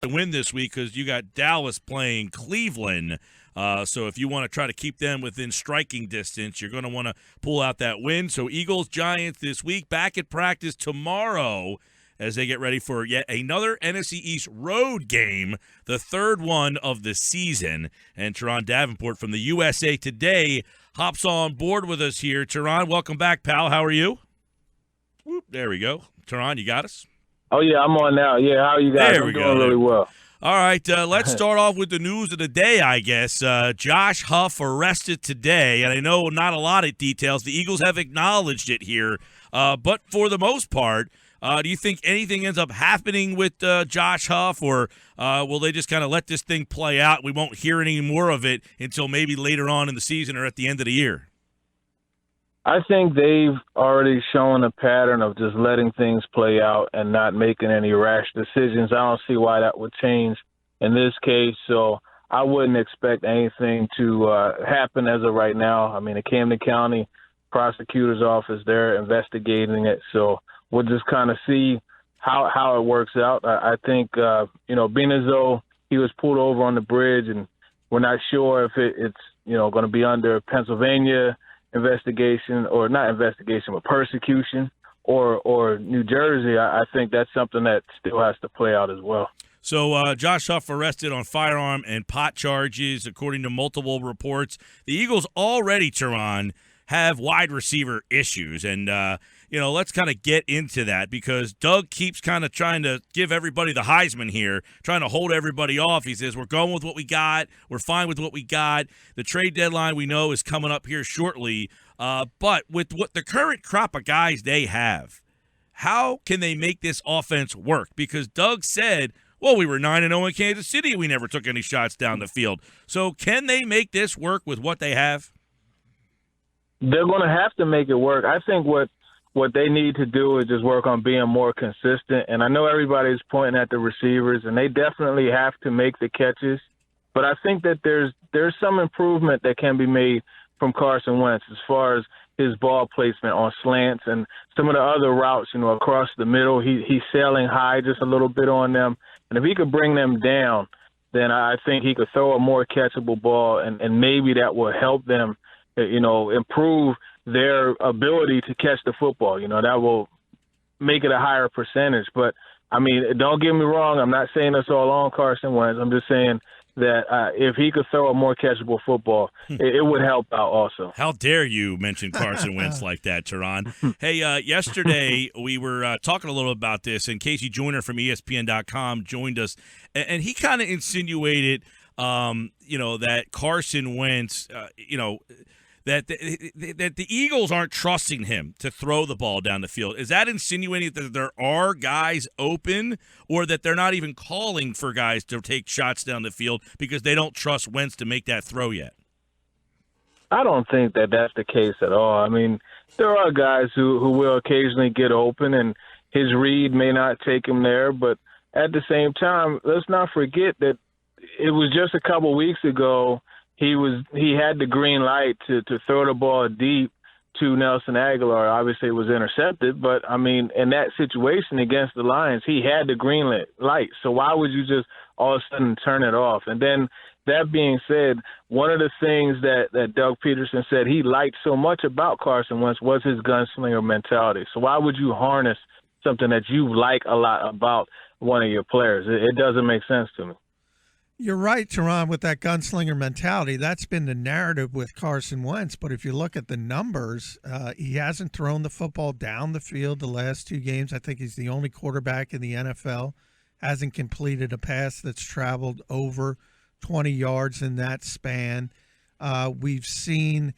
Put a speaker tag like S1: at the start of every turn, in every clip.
S1: to win this week because you got Dallas playing Cleveland. So if you want to try to keep them within striking distance, you're going to want to pull out that win. So Eagles-Giants this week, back at practice tomorrow as they get ready for yet another NFC East road game, the third one of the season. And Turron Davenport from the USA Today hops on board with us here. Turron, welcome back, pal. How are you? Whoop, there we go. Turron, you got us?
S2: Oh, yeah, I'm on now. Yeah, how are you guys? I'm doing really well.
S1: All right, let's start off with the news of the day, I guess. Josh Huff arrested today, and I know not a lot of details. The Eagles have acknowledged it here. But for the most part, do you think anything ends up happening with Josh Huff, or will they just kind of let this thing play out? We won't hear any more of it until maybe later on in the season or at the end of the year.
S2: I think they've already shown a pattern of just letting things play out and not making any rash decisions. I don't see why that would change in this case. So I wouldn't expect anything to happen as of right now. I mean, the Camden County Prosecutor's Office, they're investigating it. So we'll just kind of see how it works out. I think, being as though he was pulled over on the bridge and we're not sure if it's going to be under Pennsylvania investigation or not investigation, but persecution or New Jersey. I think that's something that still has to play out as well.
S1: So Josh Huff arrested on firearm and pot charges, according to multiple reports. The Eagles already, Turron, have wide receiver issues. And, let's kind of get into that because Doug keeps kind of trying to give everybody the Heisman here, trying to hold everybody off. He says, we're going with what we got. We're fine with what we got. The trade deadline we know is coming up here shortly. But with what the current crop of guys they have, how can they make this offense work? Because Doug said, well, we were 9-0 in Kansas City. We never took any shots down the field. So can they make this work with what they have?
S2: They're going to have to make it work. I think what they need to do is just work on being more consistent. And I know everybody's pointing at the receivers, and they definitely have to make the catches. But I think that there's some improvement that can be made from Carson Wentz as far as his ball placement on slants and some of the other routes, across the middle. He's sailing high just a little bit on them. And if he could bring them down, then I think he could throw a more catchable ball, and maybe that will help them improve their ability to catch the football. That will make it a higher percentage. But, I mean, don't get me wrong. I'm not saying this all on Carson Wentz. I'm just saying that if he could throw a more catchable football, it would help out also.
S1: How dare you mention Carson Wentz like that, Turron? Hey, yesterday we were talking a little about this, and Casey Joyner from ESPN.com joined us, and he kind of insinuated, that Carson Wentz, that the Eagles aren't trusting him to throw the ball down the field. Is that insinuating that there are guys open, or that they're not even calling for guys to take shots down the field because they don't trust Wentz to make that throw yet?
S2: I don't think that that's the case at all. I mean, there are guys who will occasionally get open, and his read may not take him there. But at the same time, let's not forget that it was just a couple weeks ago he had the green light to throw the ball deep to Nelson Aguilar. Obviously, it was intercepted, but, I mean, in that situation against the Lions, he had the green light. So why would you just all of a sudden turn it off? And then that being said, one of the things that Doug Peterson said he liked so much about Carson Wentz was his gunslinger mentality. So why would you harness something that you like a lot about one of your players? It doesn't make sense to me.
S3: You're right, Turron, with that gunslinger mentality. That's been the narrative with Carson Wentz. But if you look at the numbers, he hasn't thrown the football down the field the last two games. I think he's the only quarterback in the NFL, hasn't completed a pass that's traveled over 20 yards in that span. We've seen,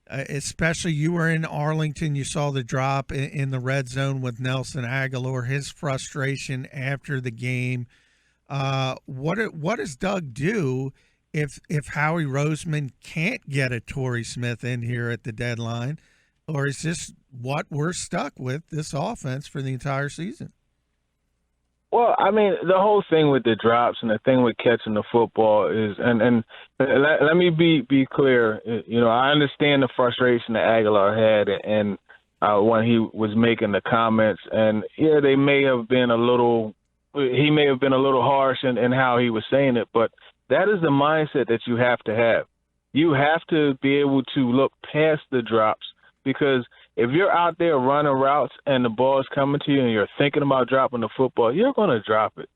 S3: especially you were in Arlington, you saw the drop in the red zone with Nelson Aguilar, his frustration after the game. What does Doug do if Howie Roseman can't get a Torrey Smith in here at the deadline, or is this what we're stuck with, this offense, for the entire season?
S2: Well, I mean, the whole thing with the drops and the thing with catching the football is, and let me be clear. I understand the frustration that Aguilar had, and when he was making the comments, and yeah, they may have been a little he may have been a little harsh in how he was saying it, but that is the mindset that you have to have. You have to be able to look past the drops, because if you're out there running routes and the ball is coming to you and you're thinking about dropping the football, you're going to drop it.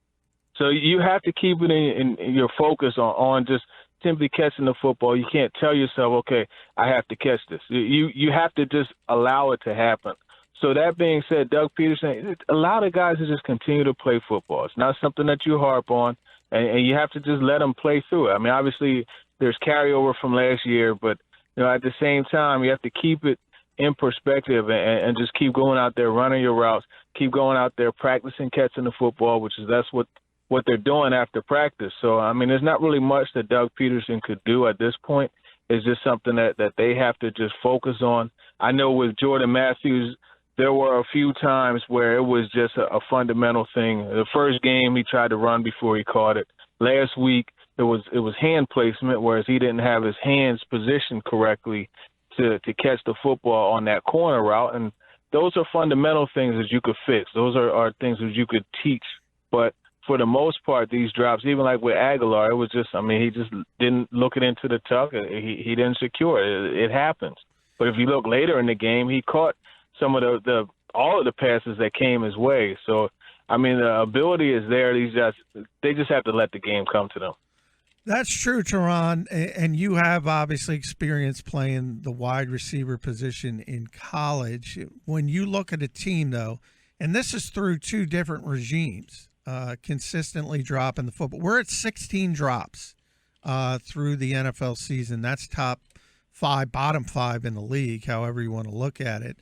S2: So you have to keep it in your focus on just simply catching the football. You can't tell yourself, okay, I have to catch this. You have to just allow it to happen. So that being said, Doug Peterson, allow the guys to just continue to play football. It's not something that you harp on, and you have to just let them play through it. I mean, obviously there's carryover from last year, but at the same time, you have to keep it in perspective and just keep going out there running your routes, keep going out there practicing catching the football, that's what they're doing after practice. So, I mean, there's not really much that Doug Peterson could do at this point. It's just something that they have to just focus on. I know with Jordan Matthews, there were a few times where it was just a fundamental thing. The first game, he tried to run before he caught it. Last week, it was hand placement, whereas he didn't have his hands positioned correctly to catch the football on that corner route. And those are fundamental things that you could fix. Those are things that you could teach. But for the most part, these drops, even like with Aguilar, it was just, he just didn't look it into the tuck. He didn't secure it. It happens. But if you look later in the game, he caught some of all of the passes that came his way. So, the ability is there. They just have to let the game come to them.
S3: That's true, Turron, and you have obviously experience playing the wide receiver position in college. When you look at a team, though, and this is through two different regimes, consistently dropping the football. We're at 16 drops through the NFL season. That's top 5, bottom 5 in the league, however you want to look at it.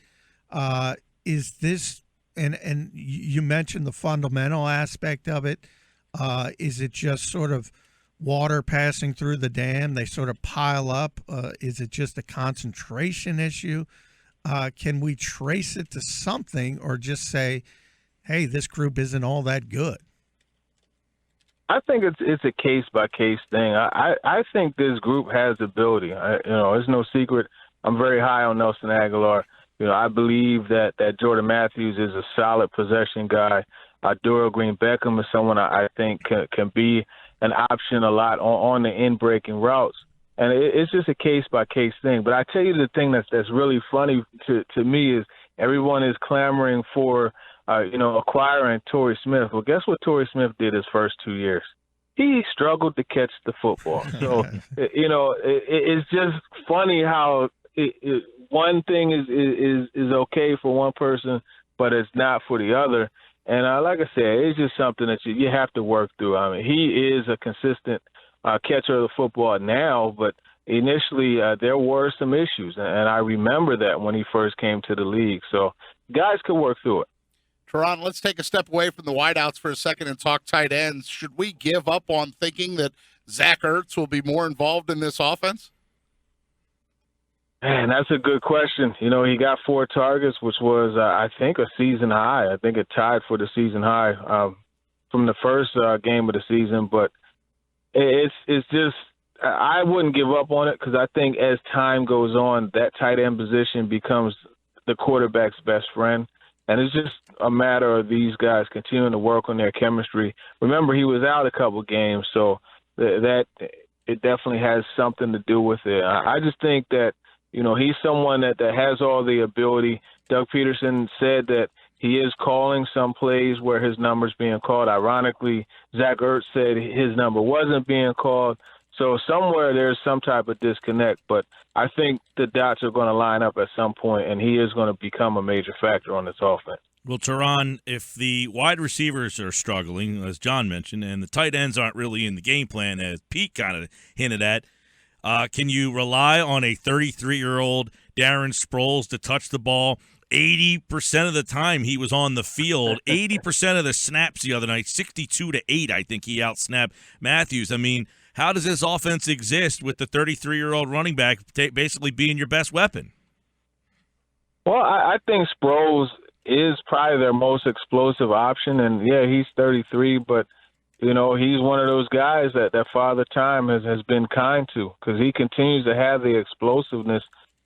S3: Is this, and you mentioned the fundamental aspect of it, is it just sort of water passing through the dam? They sort of pile up. Is it just a concentration issue? Can we trace it to something, or just say, hey, this group isn't all that good?
S2: I think it's a case-by-case thing. I think this group has ability. It's no secret. I'm very high on Nelson Aguilar. I believe that Jordan Matthews is a solid possession guy. Duro Green Beckham is someone I think can be an option a lot on the in-breaking routes. And it's just a case-by-case thing. But I tell you the thing that's really funny to me is everyone is clamoring for acquiring Torrey Smith. Well, guess what Torrey Smith did his first 2 years? He struggled to catch the football. So, it's just funny how one thing is okay for one person, but it's not for the other. And like I said, it's just something that you have to work through. He is a consistent catcher of the football now, but initially there were some issues, and I remember that when he first came to the league. So guys could work through it.
S4: Turron, let's take a step away from the wideouts for a second and talk tight ends. Should we give up on thinking that Zach Ertz will be more involved in this offense?
S2: Man, that's a good question. He got 4 targets, which was, I think, a season high. I think it tied for the season high from the first game of the season. But it's just I wouldn't give up on it, because I think as time goes on, that tight end position becomes the quarterback's best friend. And it's just a matter of these guys continuing to work on their chemistry. Remember, he was out a couple games, so that it definitely has something to do with it. I just think that, he's someone that has all the ability. Doug Peterson said that he is calling some plays where his number's being called. Ironically, Zach Ertz said his number wasn't being called. So somewhere there's some type of disconnect, but I think the dots are going to line up at some point, and he is going to become a major factor on this offense.
S1: Well, Turron, if the wide receivers are struggling, as John mentioned, and the tight ends aren't really in the game plan, as Pete kind of hinted at, can you rely on a 33-year-old Darren Sproles to touch the ball? 80% of the time he was on the field, 80% of the snaps the other night, 62-8, I think he outsnapped Matthews. How does this offense exist with the 33-year-old running back basically being your best weapon?
S2: Well, I think Sproles is probably their most explosive option. And, yeah, he's 33, but, he's one of those guys that Father Time has been kind to, because he continues to have the explosiveness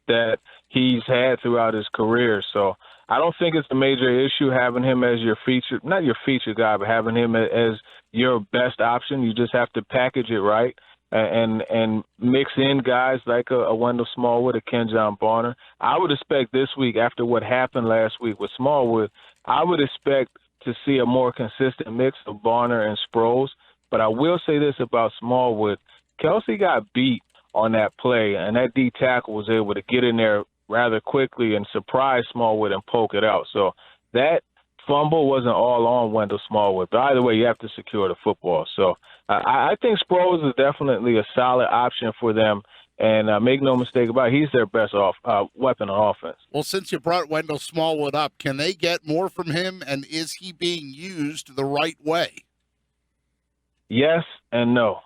S2: that he's had throughout his career. So I don't think it's a major issue having him as your feature, not your feature guy, but having him as your best option. You just have to package it right and mix in guys like a Wendell Smallwood, a Kenjon Barner. I would expect this week, after what happened last week with Smallwood, I would expect to see a more consistent mix of Barner and Sproles. But I will say this about Smallwood. Kelsey got beat on that play, and that D tackle was able to get in there rather quickly and surprise Smallwood and poke it out. So that fumble wasn't all on Wendell Smallwood. But either way, you have to secure the football. So I think Sproles is definitely a solid option for them. And make no mistake about it, he's their best weapon on offense.
S4: Well, since you brought Wendell Smallwood up, can they get more from him, and is he being used the right way?
S2: Yes and no.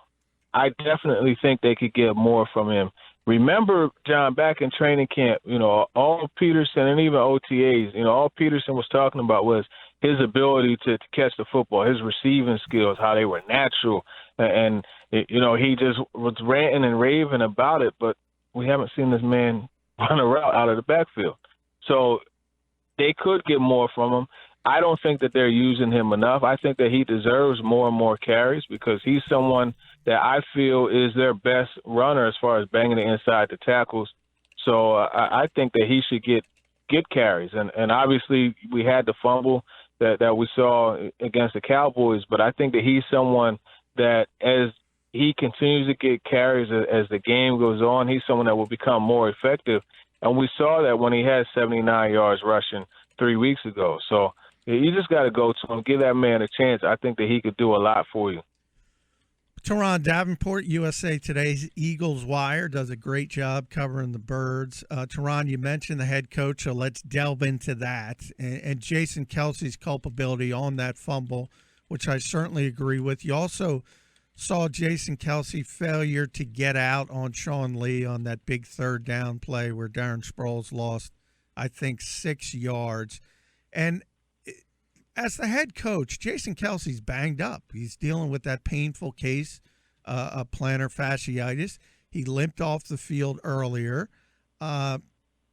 S2: I definitely think they could get more from him. Remember, John, back in training camp, all Peterson and even OTAs, all Peterson was talking about was his ability to catch the football, his receiving skills, how they were natural. And he just was ranting and raving about it, but we haven't seen this man run a route out of the backfield. So they could get more from him. I don't think that they're using him enough. I think that he deserves more and more carries because he's someone that I feel is their best runner as far as banging it inside the tackles. So I think that he should get carries. And obviously we had the fumble that we saw against the Cowboys, but I think that he's someone that as he continues to get carries as the game goes on, he's someone that will become more effective. And we saw that when he had 79 yards rushing 3 weeks ago. So you just got to go to him, give that man a chance. I think that he could do a lot for you.
S3: Turron, Davenport, USA Today's Eagles Wire, does a great job covering the Birds. Turron, you mentioned the head coach, so let's delve into that. And Jason Kelsey's culpability on that fumble, which I certainly agree with. You also saw Jason Kelsey failure to get out on Sean Lee on that big third down play where Darren Sproles lost, I think, 6 yards. And as the head coach, Jason Kelsey's banged up. He's dealing with that painful case of plantar fasciitis. He limped off the field earlier. How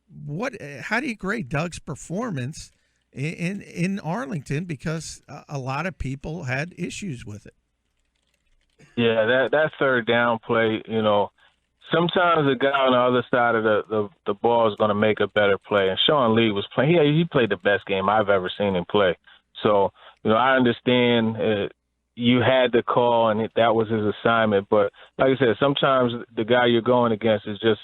S3: do you grade Doug's performance in Arlington? Because a lot of people had issues with it.
S2: Yeah, that third down play, sometimes the guy on the other side of the ball is going to make a better play. And Sean Lee was playing. He played the best game I've ever seen him play. So, I understand you had the call and that was his assignment. But like I said, sometimes the guy you're going against is just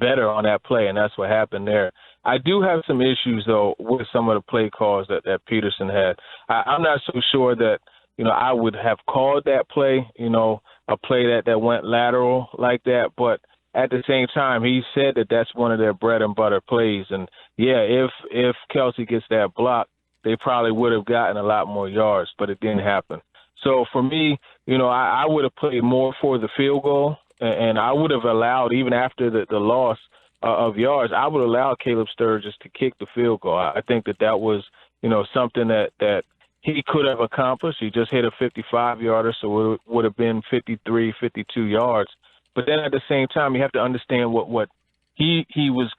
S2: better on that play, and that's what happened there. I do have some issues, though, with some of the play calls that Peterson had. I'm not so sure that, I would have called that play, a play that went lateral like that. But at the same time, he said that that's one of their bread and butter plays. And, yeah, if Kelsey gets that block, they probably would have gotten a lot more yards, but it didn't happen. So for me, I would have played more for the field goal, and I would have allowed, even after the loss of yards, I would allow Caleb Sturgis to kick the field goal. I think that was, something that he could have accomplished. He just hit a 55-yarder, so it would have been 53, 52 yards. But then at the same time, you have to understand what where he was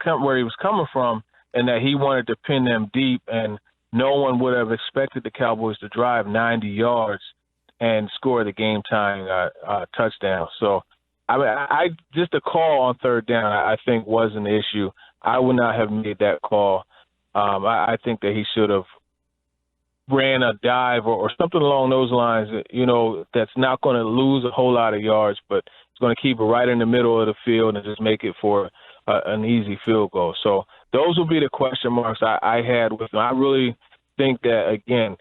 S2: coming from, and that he wanted to pin them deep, and no one would have expected the Cowboys to drive 90 yards and score the game-tying touchdown. So, I just a call on third down, I think, was an issue. I would not have made that call. I think that he should have ran a dive or something along those lines, that's not going to lose a whole lot of yards, but it's going to keep it right in the middle of the field and just make it for an easy field goal. So those will be the question marks I had with him. I really think that, again,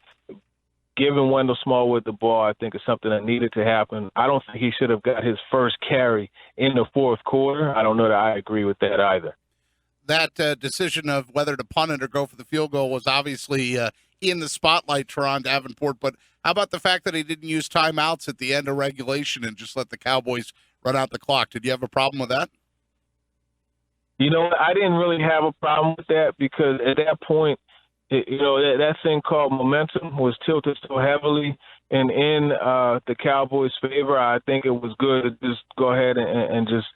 S2: giving Wendell Smallwood the ball, I think is something that needed to happen. I don't think he should have got his first carry in the fourth quarter. I don't know that I agree with that either.
S4: That decision of whether to punt it or go for the field goal was obviously in the spotlight, Turron Davenport. But how about the fact that he didn't use timeouts at the end of regulation and just let the Cowboys run out the clock? Did you have a problem with that?
S2: I didn't really have a problem with that because at that point, that thing called momentum was tilted so heavily in the Cowboys' favor. I think it was good to just go ahead and just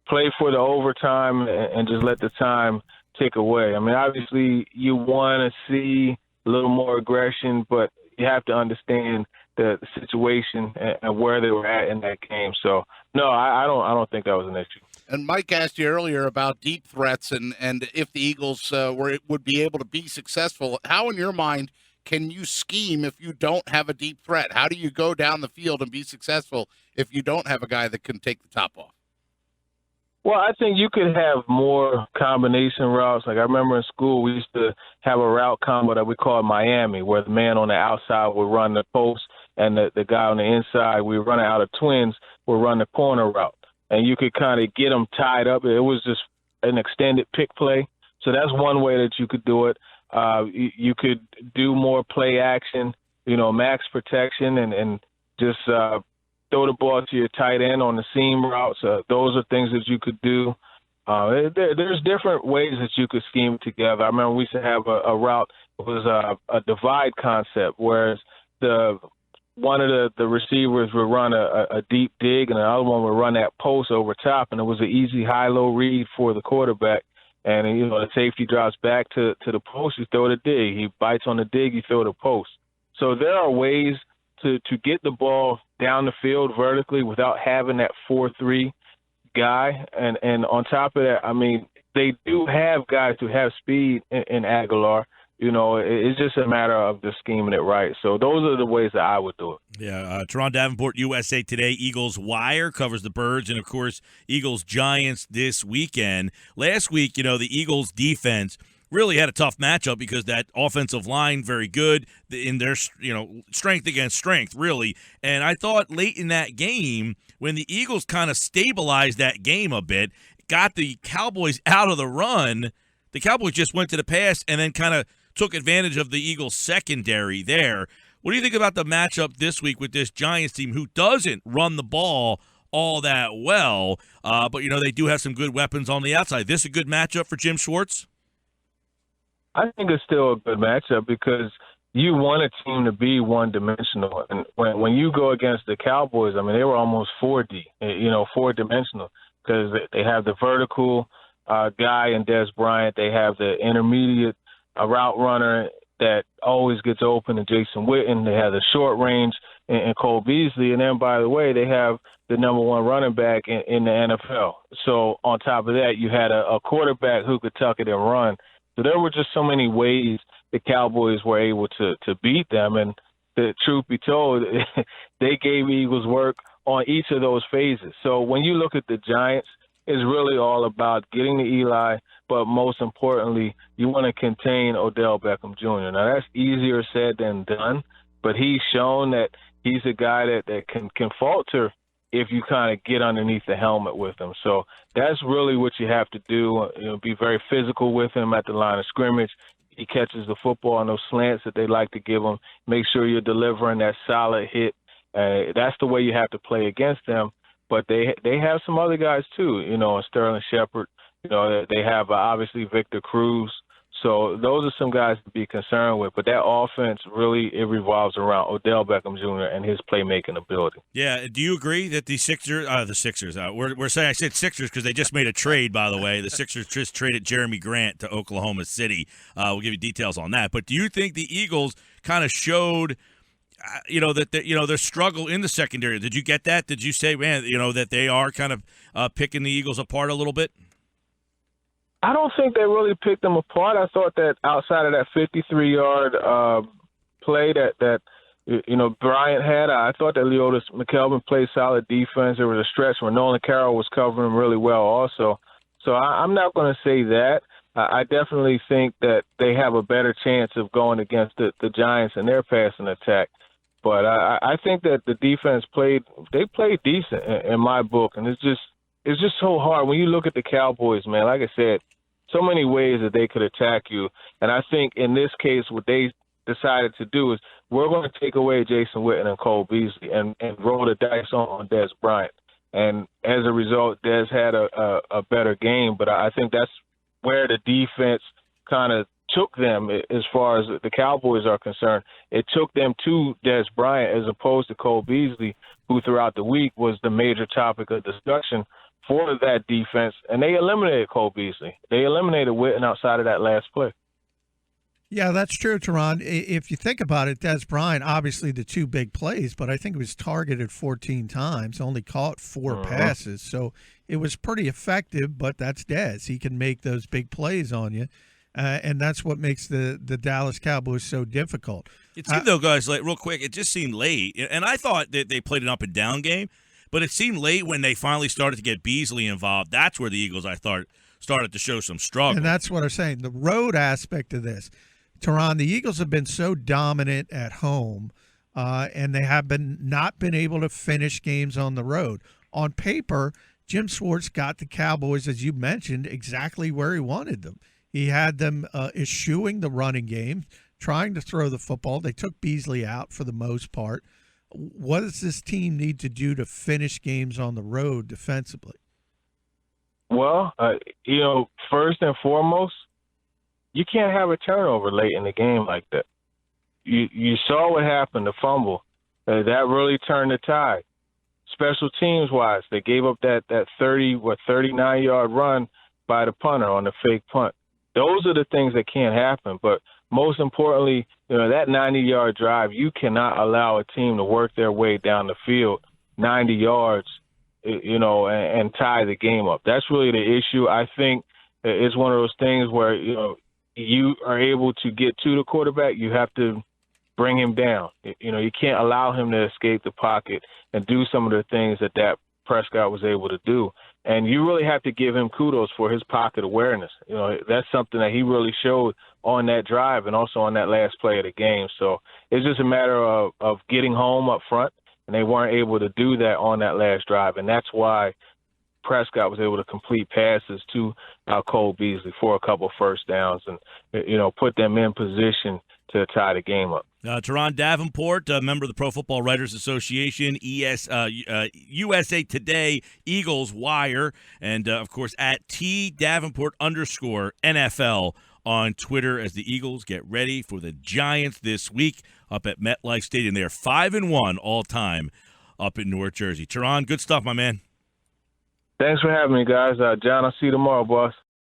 S2: play for the overtime and just let the time take away. I mean, obviously you want to see a little more aggression, but you have to understand the situation and where they were at in that game. So, no, I don't think that was an issue.
S4: And Mike asked you earlier about deep threats and if the Eagles would be able to be successful. How, in your mind, can you scheme if you don't have a deep threat? How do you go down the field and be successful if you don't have a guy that can take the top off?
S2: Well, I think you could have more combination routes. Like I remember in school, we used to have a route combo that we called Miami, where the man on the outside would run the post and the guy on the inside, we run out of twins, would run the corner route. And you could kind of get them tied up. It was just an extended pick play. So that's one way that you could do it. You could do more play action, max protection and just throw the ball to your tight end on the seam routes. Those are things that you could do. There's different ways that you could scheme together. I remember we used to have a route. It was a divide concept, whereas one of the receivers would run a deep dig and the other one would run that post over top, and it was an easy high-low read for the quarterback. And, the safety drops back to the post, you throw the dig. He bites on the dig, you throw the post. So there are ways to get the ball down the field vertically without having that 4-3 guy. And on top of that, I mean, they do have guys who have speed in Aguilar. It's just a matter of just scheming it right. So those are the ways that I would do it.
S1: Yeah, Turron Davenport, USA Today. Eagles Wire covers the Birds, and, of course, Eagles Giants this weekend. Last week, the Eagles defense really had a tough matchup because that offensive line very good in their, strength against strength, really. And I thought late in that game, when the Eagles kind of stabilized that game a bit, got the Cowboys out of the run, the Cowboys just went to the pass and then kind of took advantage of the Eagles' secondary there. What do you think about the matchup this week with this Giants team who doesn't run the ball all that well, but, they do have some good weapons on the outside? This a good matchup for Jim Schwartz?
S2: I think it's still a good matchup because you want a team to be one-dimensional. And when you go against the Cowboys, I mean, they were almost 4D, four-dimensional, because they have the vertical guy in Des Bryant. They have the intermediate route runner that always gets open in Jason Witten. They have the short range in Cole Beasley. And then, by the way, they have the number one running back in the NFL. So on top of that, you had a quarterback who could tuck it and run. So there were just so many ways the Cowboys were able to beat them. And the truth be told, they gave Eagles work on each of those phases. So when you look at the Giants, it's really all about getting to Eli, but most importantly, you want to contain Odell Beckham Jr. Now, that's easier said than done, but he's shown that he's a guy that can falter if you kind of get underneath the helmet with him. So that's really what you have to do. Be very physical with him at the line of scrimmage. He catches the football on those slants that they like to give him. Make sure you're delivering that solid hit. That's the way you have to play against them. But they have some other guys too, Sterling Shepard. They have obviously Victor Cruz. So those are some guys to be concerned with. But that offense really, it revolves around Odell Beckham Jr. and his playmaking ability.
S1: Yeah. Do you agree that the Sixers, we're saying I said Sixers because they just made a trade, by the way. The Sixers just traded Jeremy Grant to Oklahoma City. We'll give you details on that. But do you think the Eagles kind of showed their struggle in the secondary? Did you get that? Did you say, man, that they are kind of picking the Eagles apart a little bit?
S2: I don't think they really picked them apart. I thought that outside of that 53-yard play that Bryant had, I thought that Leotis McKelvin played solid defense. There was a stretch where Nolan Carroll was covering him really well also. So I'm not going to say that. I definitely think that they have a better chance of going against the Giants in their passing attack. But I think that the defense played decent in my book, and it's just so hard when you look at the Cowboys, man. Like I said, so many ways that they could attack you, and I think in this case, what they decided to do is we're going to take away Jason Witten and Cole Beasley and roll the dice on Des Bryant, and as a result, Des had a better game. But I think that's where the defense kind of took them as far as the Cowboys are concerned. It took them to Des Bryant as opposed to Cole Beasley, who throughout the week was the major topic of discussion for that defense, and they eliminated Cole Beasley. They eliminated Witten outside of that last play.
S3: Yeah, that's true, Turron. If you think about it, Des Bryant, obviously the two big plays, but I think it was targeted 14 times, only caught 4 passes. So it was pretty effective, but that's Des. He can make those big plays on you, and that's what makes the Dallas Cowboys so difficult.
S1: It seemed, though, guys, like real quick, it just seemed late. And I thought that they played an up and down game, but it seemed late when they finally started to get Beasley involved. That's where the Eagles, I thought, started to show some struggle.
S3: And that's what I'm saying. The road aspect of this. Turron, the Eagles have been so dominant at home, and they have not been able to finish games on the road. On paper, Jim Schwartz got the Cowboys, as you mentioned, exactly where he wanted them. He had them eschewing the running game, trying to throw the football. They took Beasley out for the most part. What does this team need to do to finish games on the road defensively?
S2: Well, first and foremost, you can't have a turnover late in the game like that. You saw what happened, the fumble. That really turned the tide. Special teams-wise, they gave up that 39-yard run by the punter on the fake punt. Those are the things that can't happen. But most importantly, that 90-yard drive, you cannot allow a team to work their way down the field 90 yards, and tie the game up. That's really the issue. I think it's one of those things where, you are able to get to the quarterback, you have to bring him down. You can't allow him to escape the pocket and do some of the things that Prescott was able to do. And you really have to give him kudos for his pocket awareness. That's something that he really showed on that drive and also on that last play of the game. So it's just a matter of getting home up front, and they weren't able to do that on that last drive. And that's why Prescott was able to complete passes to Cole Beasley for a couple first downs and, put them in position to tie the game up.
S1: Turron Davenport, a member of the Pro Football Writers Association, USA Today, Eagles Wire, and, of course, at @TDavenport_NFL on Twitter as the Eagles get ready for the Giants this week up at MetLife Stadium. They are 5-1 all-time up in Newark, Jersey. Turron, good stuff, my man.
S2: Thanks for having me, guys. John, I'll see you tomorrow, boss.